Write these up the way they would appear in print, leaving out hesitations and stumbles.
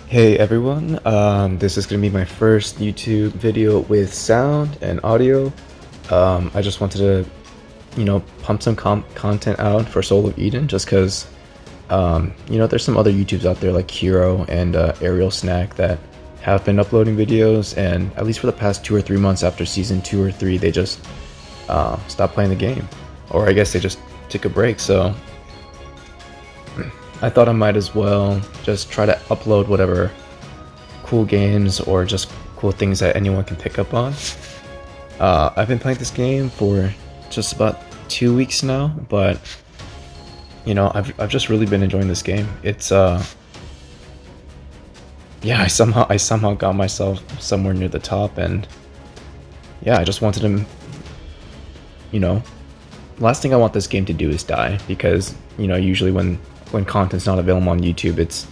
Hey everyone, this is going to be my first YouTube video with sound and audio. I just wanted to, pump some content out for Soul of Eden just because, there's some other YouTubes out there like Hero and Aerial Snack that have been uploading videos, and at least for the past 2 or 3 months after season 2 or 3, they just stopped playing the game. Or I guess they just took a break, so I thought I might as well just try to upload whatever cool games or just cool things that anyone can pick up on. I've been playing this game for just about 2 weeks now, but I've just really been enjoying this game. It's yeah, I somehow got myself somewhere near the top, and yeah, I just wanted to, last thing I want this game to do is die, because usually when content's not available on YouTube, it's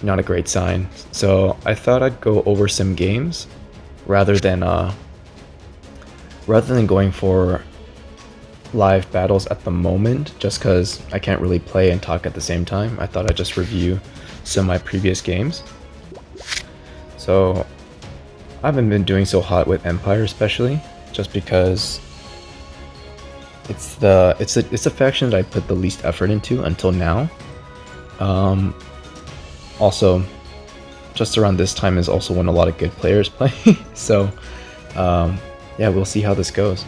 not a great sign. So I thought I'd go over some games rather than going for live battles at the moment, just because I can't really play and talk at the same time. I thought I'd just review some of my previous games. So I haven't been doing so hot with Empire, especially just because it's the faction that I put the least effort into until now. Also, just around this time is also when a lot of good players play. So yeah, we'll see how this goes.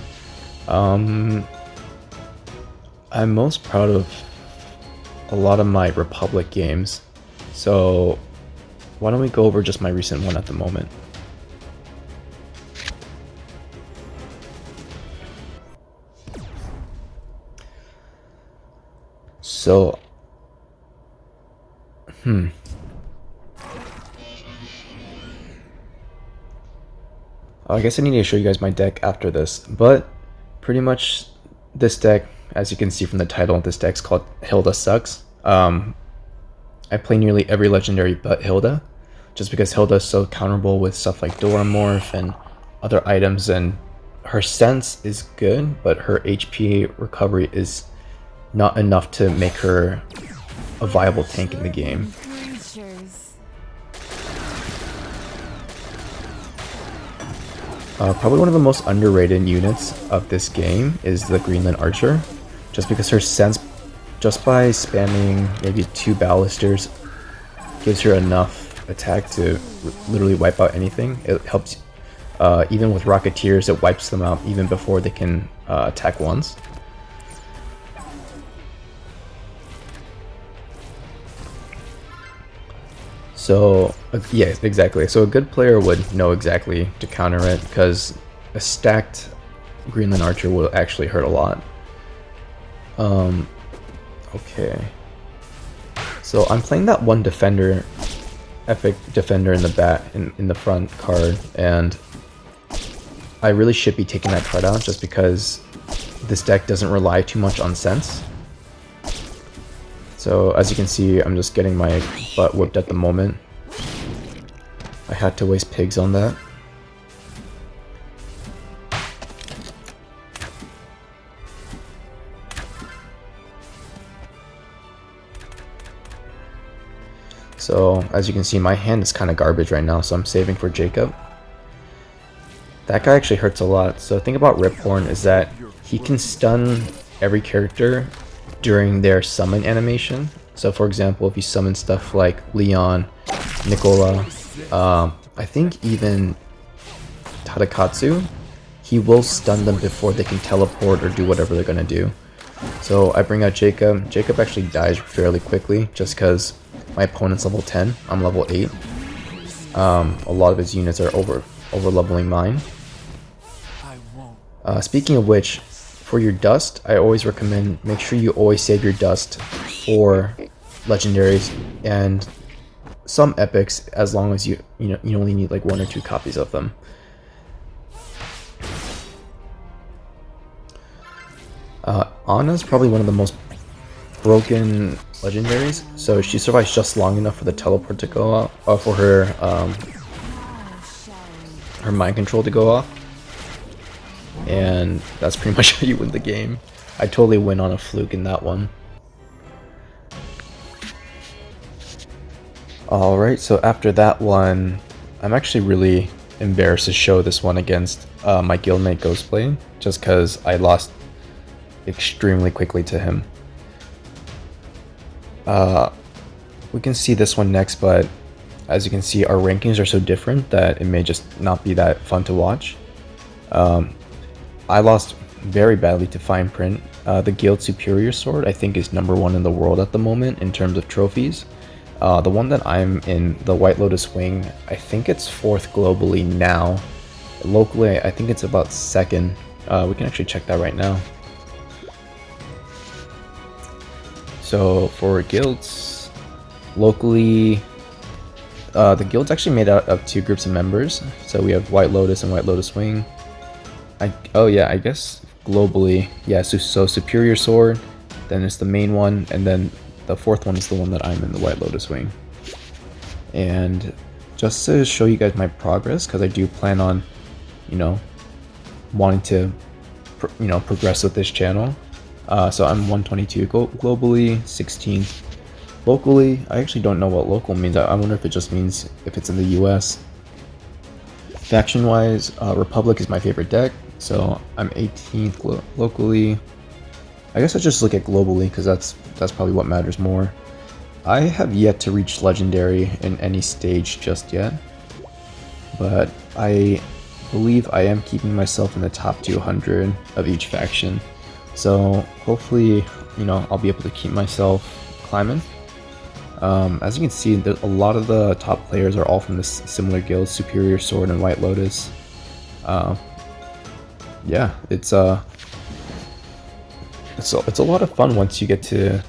I'm most proud of a lot of my Republic games, so why don't we go over just my recent one at the moment. So, I guess I need to show you guys my deck after this, but pretty much this deck, as you can see from the title, this deck's called Hilda Sucks. I play nearly every legendary but Hilda, just because Hilda is so counterable with stuff like Doramorph and other items, and her sense is good, but her HP recovery is not enough to make her a viable tank in the game. Probably one of the most underrated units of this game is the Greenland Archer, just because her sense, just by spamming maybe 2 Ballisters, gives her enough attack to literally wipe out anything. It helps, even with Rocketeers, it wipes them out even before they can attack once. So yeah, exactly. So a good player would know exactly to counter it, because a stacked Greenland Archer will actually hurt a lot. Okay. So I'm playing that one defender, epic defender in the front card, and I really should be taking that card out just because this deck doesn't rely too much on sense. So as you can see, I'm just getting my butt whipped at the moment. I had to waste pigs on that. So as you can see, my hand is kind of garbage right now, so I'm saving for Jacob. That guy actually hurts a lot. So the thing about Riphorn is that he can stun every character during their summon animation. So for example, if you summon stuff like Leon, Nicola, I think even Tadakatsu, he will stun them before they can teleport or do whatever they're gonna do. So I bring out Jacob. Jacob actually dies fairly quickly just because my opponent's level 10, I'm level 8. A lot of his units are over leveling mine. Speaking of which, for your dust, I always recommend make sure you always save your dust for legendaries and some epics, as long as you only need like 1 or 2 copies of them. Anna's probably one of the most broken legendaries, so she survives just long enough for the teleport to go off, or for her mind control to go off, and that's pretty much how you win the game. I totally win on a fluke in that one. Alright, so after that one, I'm actually really embarrassed to show this one against my guildmate Ghostblade, just because I lost extremely quickly to him. We can see this one next, but as you can see, our rankings are so different that it may just not be that fun to watch. I lost very badly to Fine Print. The Guild Superior Sword, I think, is #1 in the world at the moment in terms of trophies. The one that I'm in, the White Lotus Wing, I think it's 4th globally now. Locally, I think it's about 2nd. We can actually check that right now. So for guilds, locally, the guild's actually made out of 2 groups of members. So we have White Lotus and White Lotus Wing. Oh yeah, I guess globally, yeah, so Superior Sword, then it's the main one, and then the 4th one is the one that I'm in, the White Lotus Wing. And just to show you guys my progress, because I do plan on, you know, wanting to, progress with this channel. So I'm 122 globally, 16th locally. I actually don't know what local means. I wonder if it just means if it's in the US. Faction wise, Republic is my favorite deck, so I'm 18th locally. I guess I'll just look at globally because that's probably what matters more. I have yet to reach legendary in any stage just yet, but I believe I am keeping myself in the top 200 of each faction. So hopefully, I'll be able to keep myself climbing. As you can see, a lot of the top players are all from this similar guild, Superior Sword and White Lotus. Yeah, it's a lot of fun once you get to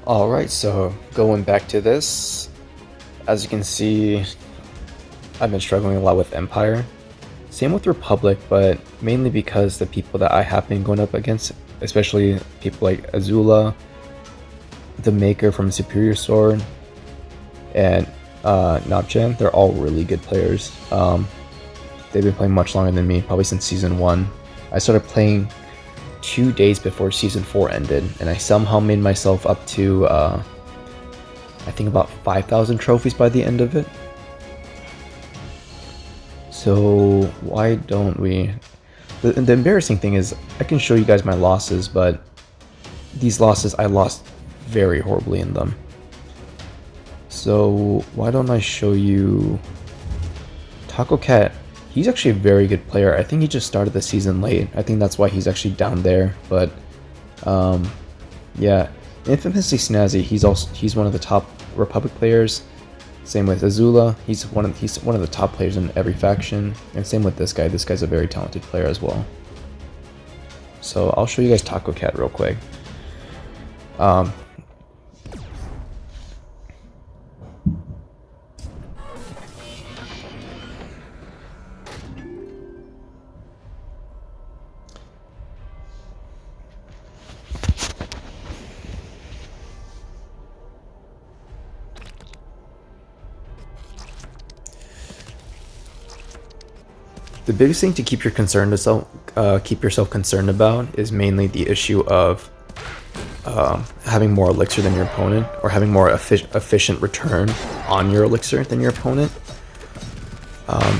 Alright, so going back to this, as you can see, I've been struggling a lot with Empire. Same with Republic, but mainly because the people that I have been going up against, especially people like Azula, the Maker from Superior Sword, and Nabjan, they're all really good players. They've been playing much longer than me, probably since Season 1. I started playing 2 days before Season 4 ended, and I somehow made myself up to, I think about 5,000 trophies by the end of it. So why don't we... The embarrassing thing is, I can show you guys my losses, but these losses, I lost very horribly in them. So why don't I show you... Taco Cat, he's actually a very good player. I think he just started the season late. I think that's why he's actually down there, but yeah, Infamously Snazzy, he's one of the top Republic players. Same with Azula, he's one of the top players in every faction, and same with this guy. This guy's a very talented player as well. So I'll show you guys Taco Cat real quick. The biggest thing to keep yourself concerned about is mainly the issue of having more elixir than your opponent, or having more efficient return on your elixir than your opponent.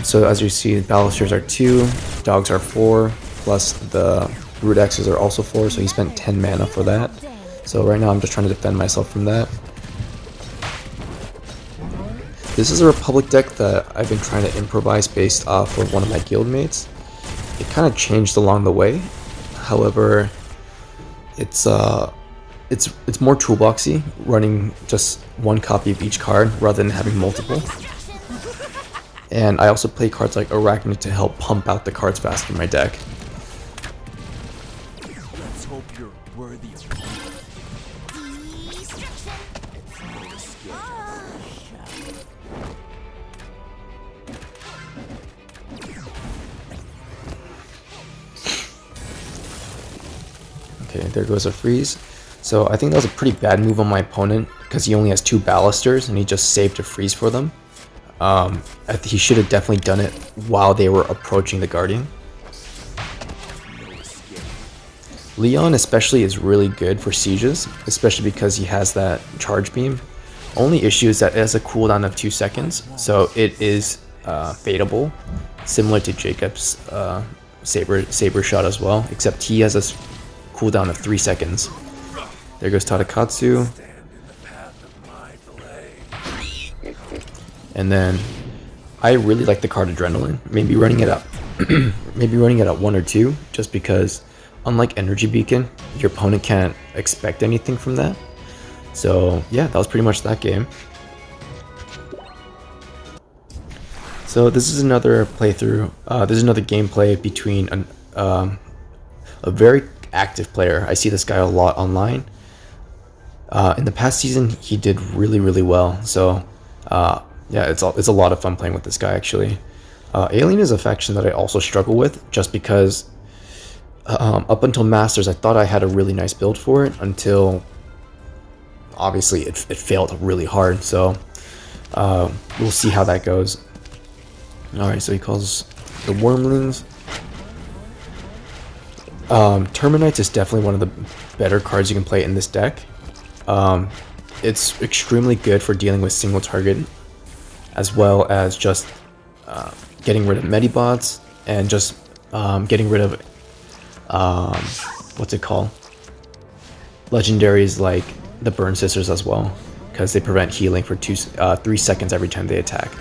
So as you see, Balisters are 2, Dogs are 4, plus the Root Axes are also 4, so he spent 10 mana for that. So right now I'm just trying to defend myself from that. This is a Republic deck that I've been trying to improvise based off of one of my guildmates. It kind of changed along the way. However, it's more toolboxy, running just one copy of each card rather than having multiple. And I also play cards like Arachnid to help pump out the cards faster in my deck. Let's hope you're worthy. Okay, there goes a freeze. So I think that was a pretty bad move on my opponent because he only has 2 Balisters and he just saved a freeze for them. He should have definitely done it while they were approaching the Guardian. Leon especially is really good for sieges, especially because he has that charge beam. Only issue is that it has a cooldown of 2 seconds, so it is fadeable, similar to Jacob's saber shot as well, except he has a cooldown of 3 seconds. There goes Tadakatsu. And then I really like the card Adrenaline. Maybe running it up. Maybe running it at 1 or 2, just because unlike Energy Beacon, your opponent can't expect anything from that. So yeah, that was pretty much that game. So this is another playthrough. This is another gameplay between a very active player. I see this guy a lot online. In the past season, he did really well. So yeah, it's a lot of fun playing with this guy actually. Alien is a faction that I also struggle with, just because up until Masters I thought I had a really nice build for it, until obviously it failed really hard. So we'll see how that goes. Alright, so he calls the Wormlings. Terminites is definitely one of the better cards you can play in this deck. It's extremely good for dealing with single target, as well as just getting rid of Medibots, and just getting rid of what's it called? Legendaries like the Burn Sisters as well, because they prevent healing for 3 seconds every time they attack.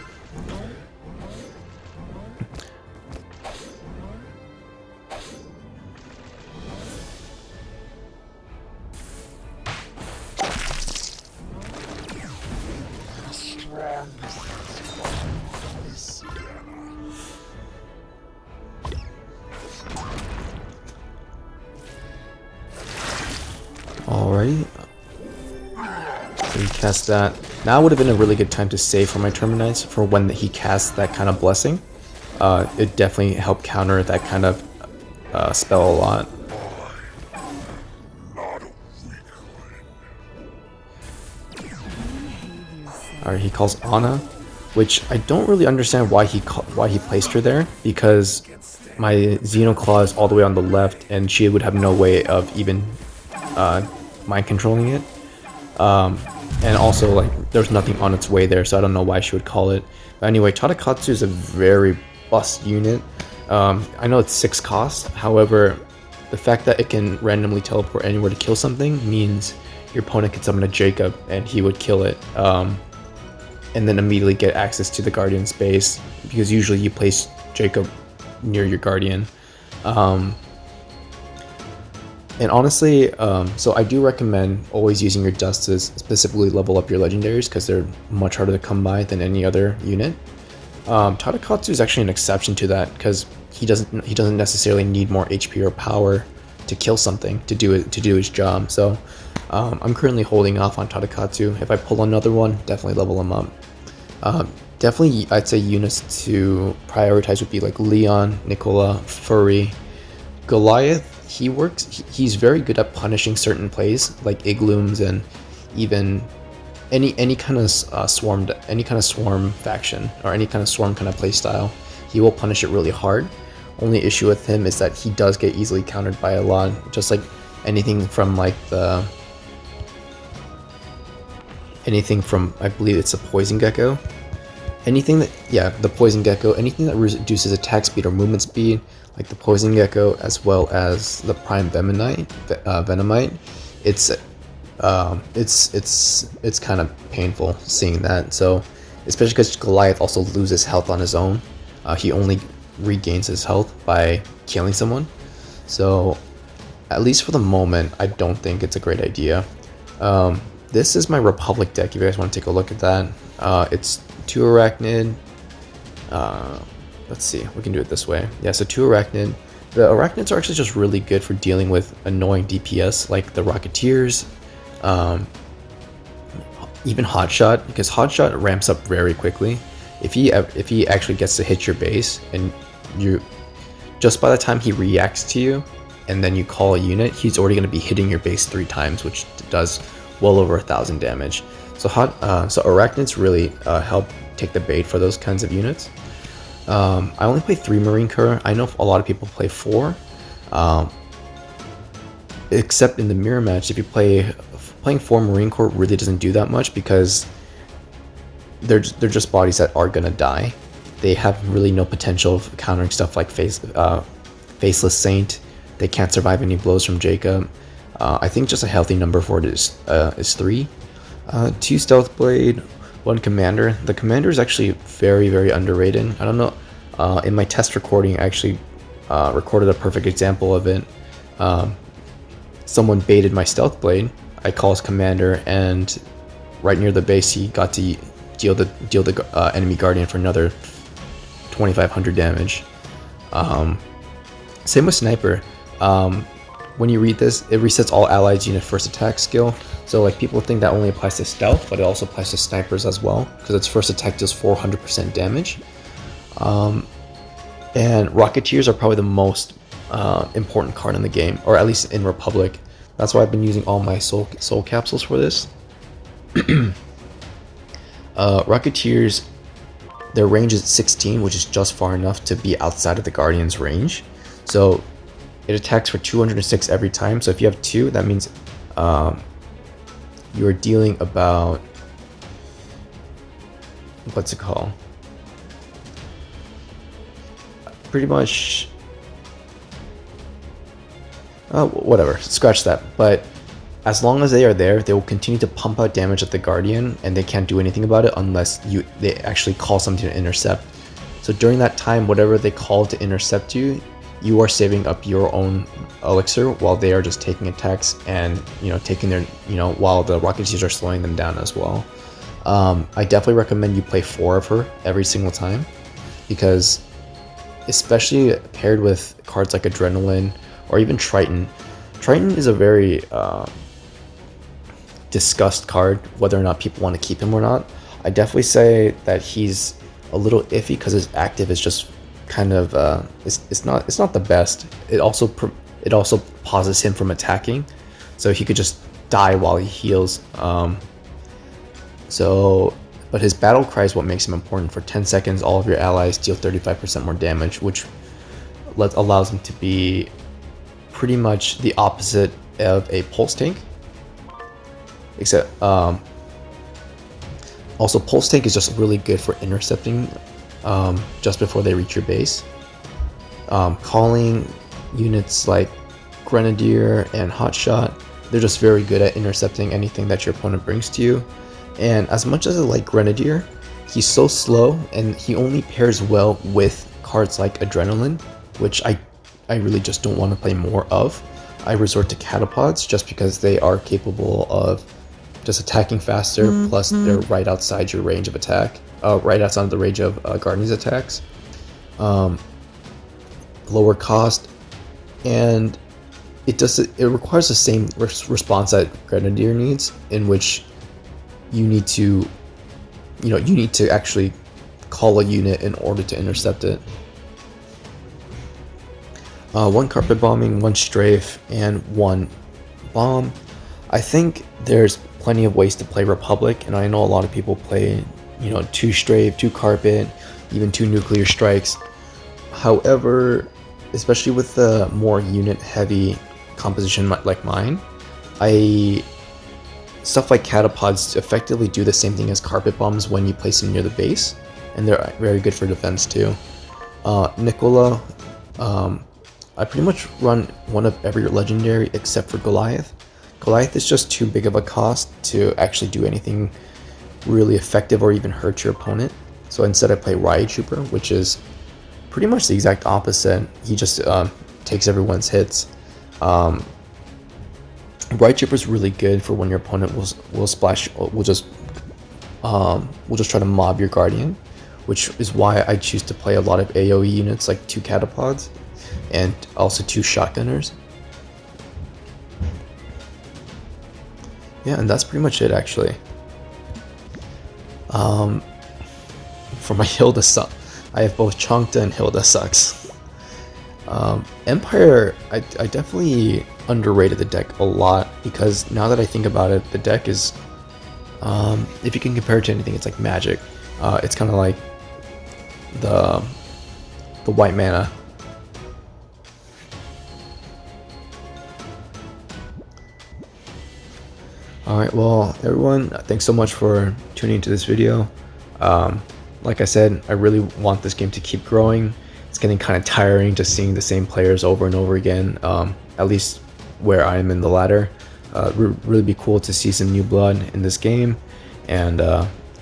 Alrighty, so he cast that. Now would have been a really good time to save for my Terminites for when he casts that kind of blessing. It definitely helped counter that kind of spell a lot. Alright, he calls Ana, which I don't really understand why he placed her there, because my Xenoclaw is all the way on the left, and she would have no way of even mind controlling it. And also, like, there's nothing on its way there, so I don't know why she would call it. But anyway, Tadakatsu is a very bust unit. I know it's 6 cost, however, the fact that it can randomly teleport anywhere to kill something means your opponent can summon a Jacob and he would kill it, and then immediately get access to the Guardian's base, because usually you place Jacob near your Guardian. And honestly, so I do recommend always using your dusts to specifically level up your legendaries, because they're much harder to come by than any other unit. Tadakatsu is actually an exception to that, because he doesn't necessarily need more HP or power to kill something to do his job. So I'm currently holding off on Tadakatsu. If I pull another one, definitely level him up. Definitely, I'd say units to prioritize would be like Leon, Nicola, Furry, Goliath. He's very good at punishing certain plays like Iglooms, and even any kind of swarm faction, or any kind of swarm kind of play style. He will punish it really hard. Only issue with him is that he does get easily countered by a lot, just like anything from I believe it's a Poison Gecko. The Poison Gecko, anything that reduces attack speed or movement speed, like the Poison Gecko, as well as the Prime Venomite, it's kind of painful seeing that. So, especially because Goliath also loses health on his own. He only regains his health by killing someone. So, at least for the moment, I don't think it's a great idea. This is my Republic deck, if you guys want to take a look at that. It's 2 Arachnid. Let's see, we can do it this way. Yeah, so 2 Arachnid. The Arachnids are actually just really good for dealing with annoying DPS like the Rocketeers, even Hotshot, because Hotshot ramps up very quickly. If he actually gets to hit your base, and just by the time he reacts to you and then you call a unit, he's already going to be hitting your base 3 times, which does well over 1,000 damage. So Arachnids really help take the bait for those kinds of units. I only play 3 Marine Cur. I know a lot of people play 4. except in the mirror match, if you playing 4 Marine Corps really doesn't do that much because they're just bodies that are gonna die. They have really no potential of countering stuff like Faceless Saint. They can't survive any blows from Jacob. I think just a healthy number for it is 3. 2 Stealth Blade, 1 Commander. The Commander is actually very, very underrated. I don't know. In my test recording, I actually recorded a perfect example of it. Someone baited my Stealth Blade. I call his Commander, and right near the base, he got to deal the enemy Guardian for another 2,500 damage. Same with Sniper. When you read this, it resets all allies unit first attack skill. So like people think that only applies to stealth, but it also applies to snipers as well because its first attack does 400% damage. And Rocketeers are probably the most important card in the game, or at least in Republic. That's why I've been using all my soul capsules for this. Rocketeers, their range is 16, which is just far enough to be outside of the Guardian's range. So it attacks for 206 every time. So if you have 2, that means you're dealing about, what's it called? Pretty much, whatever, scratch that. But as long as they are there, they will continue to pump out damage at the Guardian, and they can't do anything about it unless they actually call something to intercept. So during that time, whatever they call to intercept you, you are saving up your own elixir while they are just taking attacks and taking their while the Rocketeers are slowing them down as well. I definitely recommend you play 4 of her every single time, because especially paired with cards like Adrenaline or even Triton. Triton is a very discussed card, whether or not people want to keep him or not. I definitely say that he's a little iffy because his active is just kind of it's not the best. It also pauses him from attacking, so he could just die while he heals. But his battle cry is what makes him important. For 10 seconds, all of your allies deal 35% more damage, which allows him to be pretty much the opposite of a pulse tank. Except also pulse tank is just really good for intercepting just before they reach your base. Calling units like Grenadier and Hotshot, they're just very good at intercepting anything that your opponent brings to you. And as much as I like Grenadier, he's so slow, and he only pairs well with cards like Adrenaline, which I really just don't want to play more of. I resort to Catapods just because they are capable of just attacking faster, plus they're right outside your range of attack, right outside the range of Guardian's attacks. Lower cost, and it requires the same response that Grenadier needs, in which you need to actually call a unit in order to intercept it. 1 carpet bombing, 1 strafe, and 1 bomb. I think there's plenty of ways to play Republic, and I know a lot of people play 2 strafe, 2 carpet, even 2 nuclear strikes. However, especially with the more unit heavy composition like mine, stuff like Catapods effectively do the same thing as carpet bombs when you place them near the base, and they're very good for defense too. Nicola, I pretty much run one of every legendary except for Goliath. Goliath is just too big of a cost to actually do anything really effective or even hurt your opponent. So instead I play Riot Trooper, which is pretty much the exact opposite. He just takes everyone's hits. Riot Trooper is really good for when your opponent will just try to mob your Guardian, which is why I choose to play a lot of AoE units like 2 Catapods and also 2 Shotgunners. Yeah, and that's pretty much it actually. For my Hilda suck, I have both Chang'e and Hilda sucks. Empire, I definitely underrated the deck a lot, because now that I think about it, the deck is, if you can compare it to anything, it's like Magic. It's kind of like the white mana. Alright, well, everyone, thanks so much for tuning into this video. Like I said, I really want this game to keep growing. It's getting kind of tiring just seeing the same players over and over again, at least where I am in the ladder. Really be cool to see some new blood in this game, and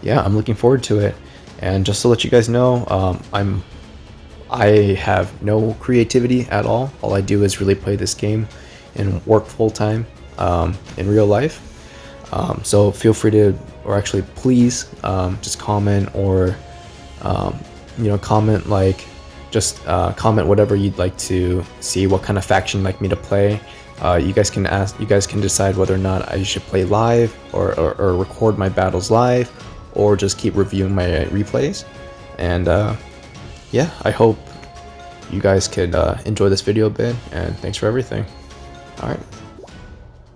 yeah, I'm looking forward to it. And just to let you guys know, I have no creativity at all. All I do is really play this game and work full time in real life. So feel free to, or actually please, just comment, or comment, like, just comment whatever you'd like to see, what kind of faction you'd like me to play. You guys can decide whether or not I should play live, or record my battles live, or just keep reviewing my replays. And yeah, I hope you guys could enjoy this video a bit, and thanks for everything. Alright.